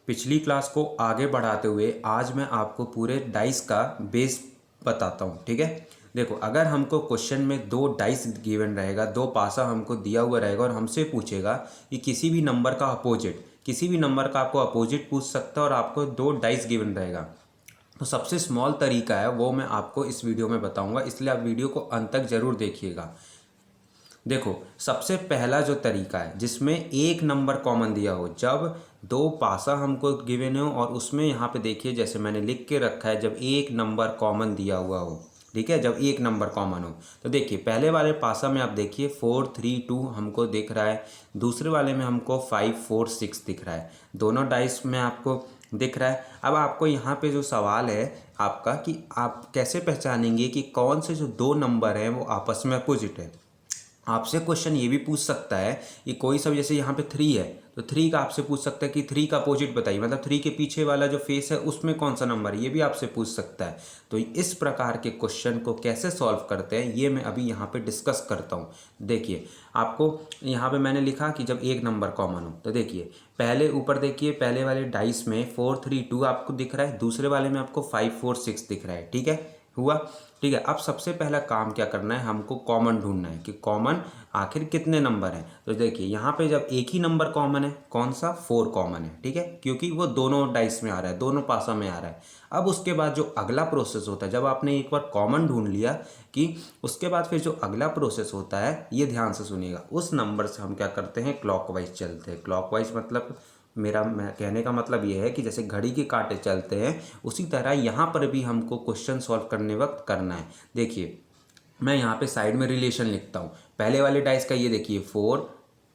पिछली क्लास को आगे बढ़ाते हुए आज मैं आपको पूरे डाइस का बेस बताता हूँ। ठीक है, देखो अगर हमको क्वेश्चन में दो डाइस गिवन रहेगा, दो पासा हमको दिया हुआ रहेगा और हमसे पूछेगा कि किसी भी नंबर का अपोजिट, किसी भी नंबर का आपको अपोजिट पूछ सकता है और आपको दो डाइस गिवन रहेगा, तो सबसे स्मॉल तरीका है वो मैं आपको इस वीडियो में बताऊंगा, इसलिए आप वीडियो को अंत तक जरूर देखिएगा। देखो सबसे पहला जो तरीका है जिसमें एक नंबर कॉमन दिया हो, जब दो पासा हमको गिवन हो और उसमें यहाँ पे देखिए जैसे मैंने लिख के रखा है, जब एक नंबर कॉमन दिया हुआ हो, ठीक है, जब एक नंबर कॉमन हो तो देखिए पहले वाले पासा में आप देखिए 4 3 2 हमको दिख रहा है, दूसरे वाले में हमको 5 4 6 दिख रहा है, दोनों डाइस में आपको दिख रहा है। अब आपको यहाँ पे जो सवाल है आपका कि आप कैसे पहचानेंगे कि कौन से जो दो नंबर हैं वो आपस में अपोजिट है। आपसे क्वेश्चन ये भी पूछ सकता है कि कोई सब, जैसे यहाँ पे 3 है तो 3 का आपसे पूछ सकता है कि 3 का अपोजिट बताइए, मतलब 3 के पीछे वाला जो फेस है उसमें कौन सा नंबर है, ये भी आपसे पूछ सकता है। तो इस प्रकार के क्वेश्चन को कैसे सॉल्व करते हैं ये मैं अभी यहाँ पे डिस्कस करता हूँ। देखिए आपको यहाँ पे मैंने लिखा कि जब एक नंबर कॉमन हो, तो देखिए पहले ऊपर देखिए पहले वाले डाइस में 4 3 2 आपको दिख रहा है, दूसरे वाले में आपको 5 4 6 दिख रहा है। ठीक है, हुआ। ठीक है, अब सबसे पहला काम क्या करना है, हमको कॉमन ढूंढना है कि कॉमन आखिर कितने नंबर हैं। तो देखिए यहाँ पे जब एक ही नंबर कॉमन है, कौन सा, 4 कॉमन है, ठीक है, क्योंकि वो दोनों डाइस में आ रहा है, दोनों पासा में आ रहा है। अब उसके बाद जो अगला प्रोसेस होता है, जब आपने एक बार कॉमन ढूंढ लिया कि उसके बाद फिर जो अगला प्रोसेस होता है, ये ध्यान से सुनिएगा, उस नंबर से हम क्या करते हैं, क्लॉकवाइज चलते हैं। क्लॉकवाइज मतलब मैं कहने का मतलब ये है कि जैसे घड़ी के कांटे चलते हैं उसी तरह यहाँ पर भी हमको क्वेश्चन सॉल्व करने वक्त करना है। देखिए मैं यहाँ पे साइड में रिलेशन लिखता हूँ, पहले वाले डाइस का ये देखिए 4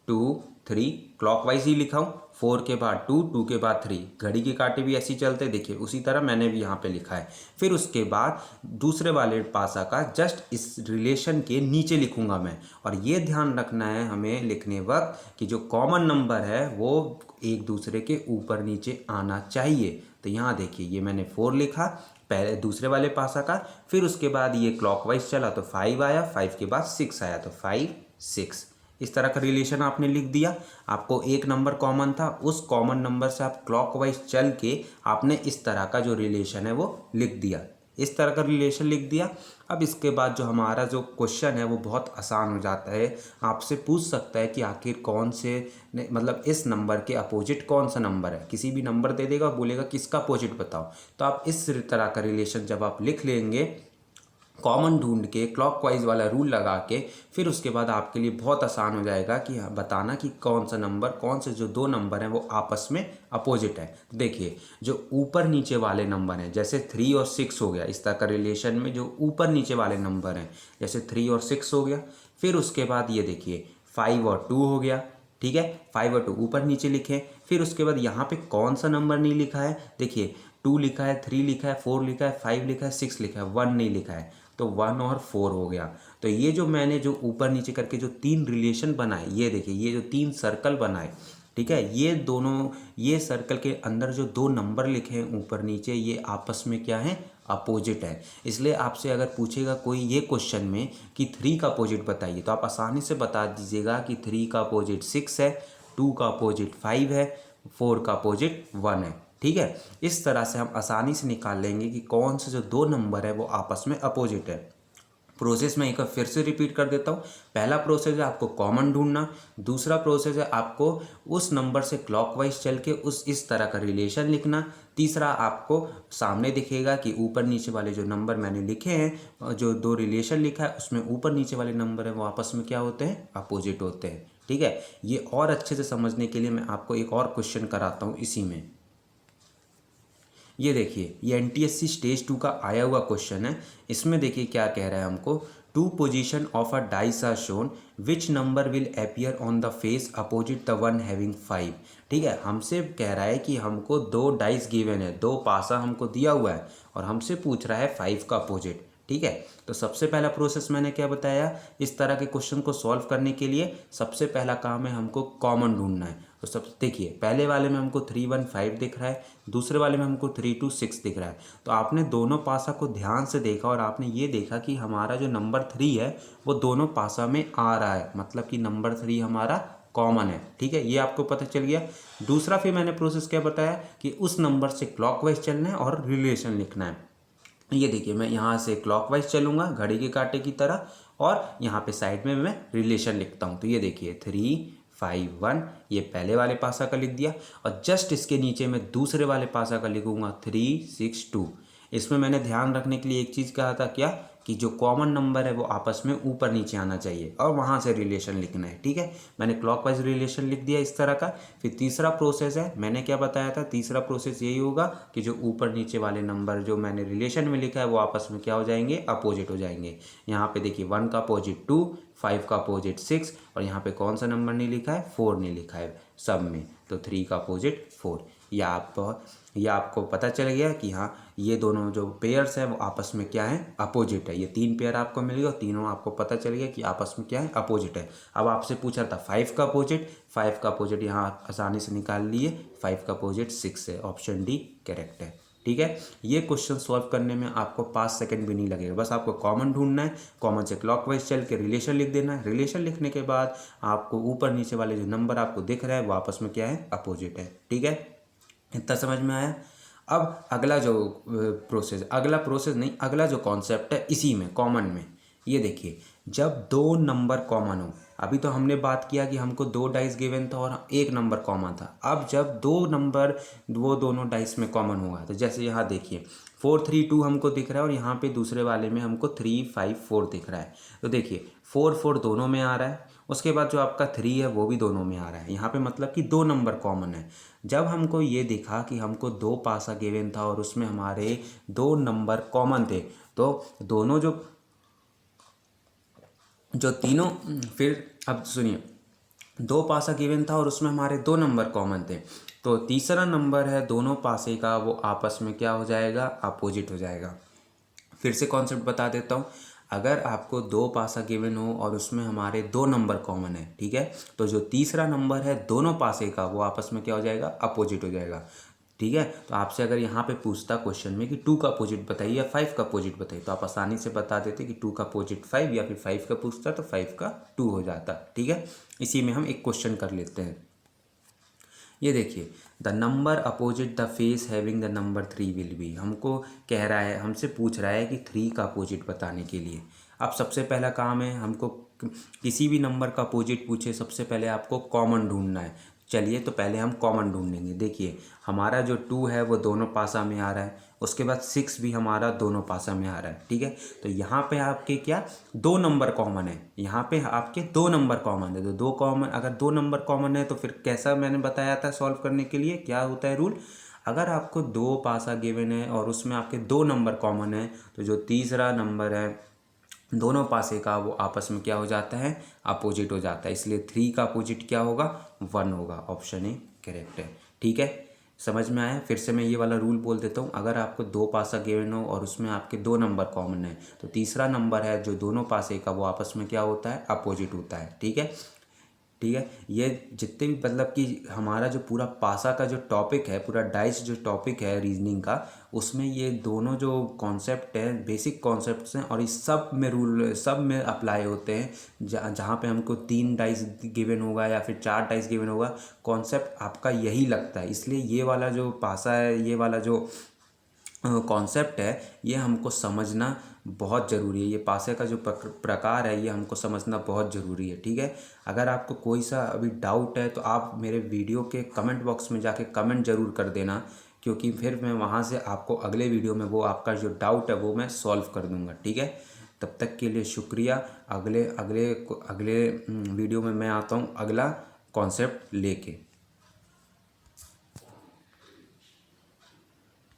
2 3 क्लॉकवाइज ही लिखा हूँ, 4 के बाद 2 2 के बाद 3, घड़ी के कांटे भी ऐसे ही चलते, देखिए उसी तरह मैंने भी यहाँ पे लिखा है। फिर उसके बाद दूसरे वाले पासा का जस्ट इस रिलेशन के नीचे लिखूंगा मैं, और ये ध्यान रखना है हमें लिखने वक्त कि जो कॉमन नंबर है वो एक दूसरे के ऊपर नीचे आना चाहिए। तो यहाँ देखिए ये मैंने 4 लिखा पहले दूसरे वाले पासा का, फिर उसके बाद ये क्लॉकवाइज चला तो 5 आया, 5 के बाद 6 आया तो 5 6, इस तरह का रिलेशन आपने लिख दिया। आपको एक नंबर कॉमन था, उस कॉमन नंबर से आप क्लॉकवाइज चल के आपने इस तरह का जो रिलेशन है वो लिख दिया, इस तरह का रिलेशन लिख दिया। अब इसके बाद जो हमारा जो क्वेश्चन है वो बहुत आसान हो जाता है। आपसे पूछ सकता है कि आखिर कौन से मतलब इस नंबर के अपोजिट कौन सा नंबर है, किसी भी नंबर दे देगा, बोलेगा किसका अपोजिट बताओ। तो आप इस तरह का रिलेशन जब आप लिख लेंगे कॉमन ढूंढ के क्लॉकवाइज वाला रूल लगा के, फिर उसके बाद आपके लिए बहुत आसान हो जाएगा कि बताना कि कौन सा नंबर, कौन से जो दो नंबर हैं वो आपस में अपोजिट है। तो देखिए जो ऊपर नीचे वाले नंबर हैं, जैसे 3 और 6 हो गया, इस तरह का रिलेशन में जो ऊपर नीचे वाले नंबर हैं जैसे 3 और 6 हो गया, फिर उसके बाद ये देखिए 5 और 2 हो गया, ठीक है, 5 और 2 ऊपर नीचे लिखे। फिर उसके बाद यहाँ पे कौन सा नंबर नहीं लिखा है, देखिए 2 लिखा है, 3 लिखा है, 4 लिखा है, 5 लिखा है, 6 लिखा है, 1 नहीं लिखा है, तो 1 और 4 हो गया। तो ये जो मैंने जो ऊपर नीचे करके जो 3 रिलेशन बनाए, ये देखिए ये जो 3 सर्कल बनाए, ठीक है, ये दोनों, ये सर्कल के अंदर जो दो नंबर लिखे हैं ऊपर नीचे, ये आपस में क्या है, अपोजिट है। इसलिए आपसे अगर पूछेगा कोई ये क्वेश्चन में कि 3 का अपोजिट बताइए, तो आप आसानी से बता दीजिएगा कि 3 का अपोजिट 6 है, 2 का अपोजिट 5 है, 4 का अपोजिट 1 है। ठीक है, इस तरह से हम आसानी से निकाल लेंगे कि कौन से जो दो नंबर है वो आपस में अपोजिट है। प्रोसेस में एक बार फिर से रिपीट कर देता हूँ। पहला प्रोसेस है आपको कॉमन ढूंढना, दूसरा प्रोसेस है आपको उस नंबर से क्लॉकवाइज चल के उस इस तरह का रिलेशन लिखना, तीसरा आपको सामने दिखेगा कि ऊपर नीचे वाले जो नंबर मैंने लिखे हैं, जो दो रिलेशन लिखा है उसमें ऊपर नीचे वाले नंबर है वो आपस में क्या होते हैं, अपोजिट होते हैं। ठीक है, ये और अच्छे से समझने के लिए मैं आपको एक और क्वेश्चन कराता हूँ इसी में। ये देखिए ये एनटीएससी स्टेज 2 का आया हुआ क्वेश्चन है। इसमें देखिए क्या कह रहा है हमको, 2 position of a dice are shown, which number will appear on the face opposite the one having 5। ठीक है, हमसे कह रहा है कि हमको दो डाइस गिवन है, दो पासा हमको दिया हुआ है और हमसे पूछ रहा है 5 का अपोजिट। ठीक है, तो सबसे पहला प्रोसेस मैंने क्या बताया, इस तरह के क्वेश्चन को सॉल्व करने के लिए सबसे पहला काम है हमको कॉमन ढूंढना है। तो सब देखिए पहले वाले में हमको 3 1 5 दिख रहा है, दूसरे वाले में हमको 3 2 6 दिख रहा है। तो आपने दोनों पासा को ध्यान से देखा और आपने ये देखा कि हमारा जो नंबर 3 है वो दोनों पासा में आ रहा है, मतलब कि नंबर 3 हमारा कॉमन है, ठीक है, ये आपको पता चल गया। दूसरा फिर मैंने प्रोसेस क्या बताया कि उस नंबर से क्लॉकवाइज चलना है और रिलेशन लिखना है। ये देखिए मैं यहाँ से क्लॉकवाइज चलूँगा घड़ी के कांटे की तरह और यहाँ पे साइड में मैं रिलेशन लिखता हूँ। तो ये देखिए 3 5 1, ये पहले वाले पासा का लिख दिया और जस्ट इसके नीचे मैं दूसरे वाले पासा का लिखूँगा 3 6 2। इसमें मैंने ध्यान रखने के लिए एक चीज़ कहा था, क्या कि जो कॉमन नंबर है वो आपस में ऊपर नीचे आना चाहिए और वहाँ से रिलेशन लिखना है, ठीक है। मैंने क्लॉकवाइज रिलेशन लिख दिया इस तरह का। फिर तीसरा प्रोसेस है, मैंने क्या बताया था, तीसरा प्रोसेस यही होगा कि जो ऊपर नीचे वाले नंबर जो मैंने रिलेशन में लिखा है वो आपस में क्या हो जाएंगे, अपोजिट हो जाएंगे। यहाँ पे देखिए 1 का अपोजिट 2, 5 का अपोजिट 6 और यहाँ पे कौन सा नंबर नहीं लिखा है, 4 नहीं लिखा है सब में, तो 3 का अपोजिट 4। या आपको पता चल गया कि हाँ ये दोनों जो पेयर्स हैं वो आपस में क्या है, अपोजिट है। ये 3 पेयर आपको मिल गया, तीनों आपको पता चल गया कि आपस में क्या है, अपोजिट है। अब आपसे पूछा था 5 का अपोजिट, 5 का अपोजिट यहाँ आसानी से निकाल लिए, 5 का अपोजिट 6 है, ऑप्शन डी करेक्ट है, ठीक है। ये क्वेश्चन सॉल्व करने में आपको 5 सेकंड भी नहीं लगेगा, बस आपको कॉमन ढूंढना है, कॉमन से क्लॉकवाइज चल के रिलेशन लिख देना है। रिलेशन लिखने के बाद आपको ऊपर नीचे वाले जो नंबर आपको दिख रहा है वो आपस में क्या है, अपोजिट है, ठीक है। इतना समझ में आया। अब अगला जो कॉन्सेप्ट है इसी में कॉमन में, ये देखिए जब दो नंबर कॉमन हो, अभी तो हमने बात किया कि हमको 2 डाइस गिवन था और 1 नंबर कॉमन था। अब जब 2 नंबर वो दोनों डाइस में कॉमन होगा, तो जैसे यहाँ देखिए 4 3 2 हमको दिख रहा है और यहाँ पे दूसरे वाले में हमको 3 5 4 दिख रहा है। तो देखिए 4 4 दोनों में आ रहा है, उसके बाद जो आपका 3 है वो भी दोनों में आ रहा है। यहाँ पे मतलब कि 2 नंबर कॉमन है। जब हमको ये दिखा कि हमको 2 पासा गिवन था और उसमें हमारे 2 नंबर कॉमन थे, तो दोनों जो तीनों, फिर अब सुनिए 2 पासा गिवन था और उसमें हमारे 2 नंबर कॉमन थे, तो तीसरा नंबर है दोनों पासे का वो आपस में क्या हो जाएगा, अपोजिट हो जाएगा। फिर से कॉन्सेप्ट बता देता हूँ, अगर आपको 2 पासा गिवन हो और उसमें हमारे 2 नंबर कॉमन है, ठीक है, तो जो तीसरा नंबर है दोनों पासे का वो आपस में क्या हो जाएगा, अपोजिट हो जाएगा, ठीक है। तो आपसे अगर यहाँ पे पूछता क्वेश्चन में कि 2 का अपोजिट बताइए या 5 का अपोजिट बताइए, तो आप आसानी से बता देते कि 2 का अपोजिट 5, या फिर 5 का पूछता तो 5 का 2 हो जाता, ठीक है। इसी में हम एक क्वेश्चन कर लेते हैं। ये देखिए the number opposite the face having the number 3 will be, हमको कह रहा है, हमसे पूछ रहा है कि 3 का अपोजिट बताने के लिए। अब सबसे पहला काम है, हमको किसी भी नंबर का अपोजिट पूछे सबसे पहले आपको कॉमन ढूंढना है। चलिए तो पहले हम कॉमन ढूंढेंगे। देखिए हमारा जो 2 है वो दोनों पासा में आ रहा है, उसके बाद 6 भी हमारा दोनों पासा में आ रहा है, ठीक है। तो यहाँ पे आपके क्या 2 नंबर कॉमन है, यहाँ पे आपके 2 नंबर कॉमन है। तो 2 कॉमन, अगर 2 नंबर कॉमन है तो फिर कैसा मैंने बताया था सॉल्व करने के लिए, क्या होता है रूल, अगर आपको 2 पासा गिवन है और उसमें आपके 2 नंबर कॉमन है, तो जो तीसरा नंबर है दोनों पासे का वो आपस में क्या हो जाता है, अपोजिट हो जाता है। इसलिए 3 का अपोजिट क्या होगा, 1 होगा, ऑप्शन ए करेक्ट है, ठीक है। समझ में आया। फिर से मैं ये वाला रूल बोल देता हूँ, अगर आपको 2 पासा गिवन हो और उसमें आपके 2 नंबर कॉमन है, तो तीसरा नंबर है जो दोनों पासे का वो आपस में क्या होता है, अपोजिट होता है, ठीक है, ठीक है। ये जितने भी मतलब कि हमारा जो पूरा पासा का जो टॉपिक है, पूरा डाइस जो टॉपिक है रीजनिंग का, उसमें ये दोनों जो कॉन्सेप्ट हैं बेसिक कॉन्सेप्ट्स हैं और इस सब में रूल सब में अप्लाई होते हैं। जहाँ पे हमको 3 डाइस गिवन होगा या फिर 4 डाइस गिवन होगा, कॉन्सेप्ट आपका यही लगता है। इसलिए ये वाला जो पासा है, ये वाला जो कॉन्सेप्ट है, ये हमको समझना बहुत ज़रूरी है। ये पासे का जो प्रकार है ये हमको समझना बहुत ज़रूरी है, ठीक है। अगर आपको कोई सा अभी डाउट है तो आप मेरे वीडियो के कमेंट बॉक्स में जाके कमेंट ज़रूर कर देना, क्योंकि फिर मैं वहाँ से आपको अगले वीडियो में वो आपका जो डाउट है वो मैं सॉल्व कर दूँगा, ठीक है। तब तक के लिए शुक्रिया। अगले वीडियो में मैं आता हूँ अगला कॉन्सेप्ट लेके।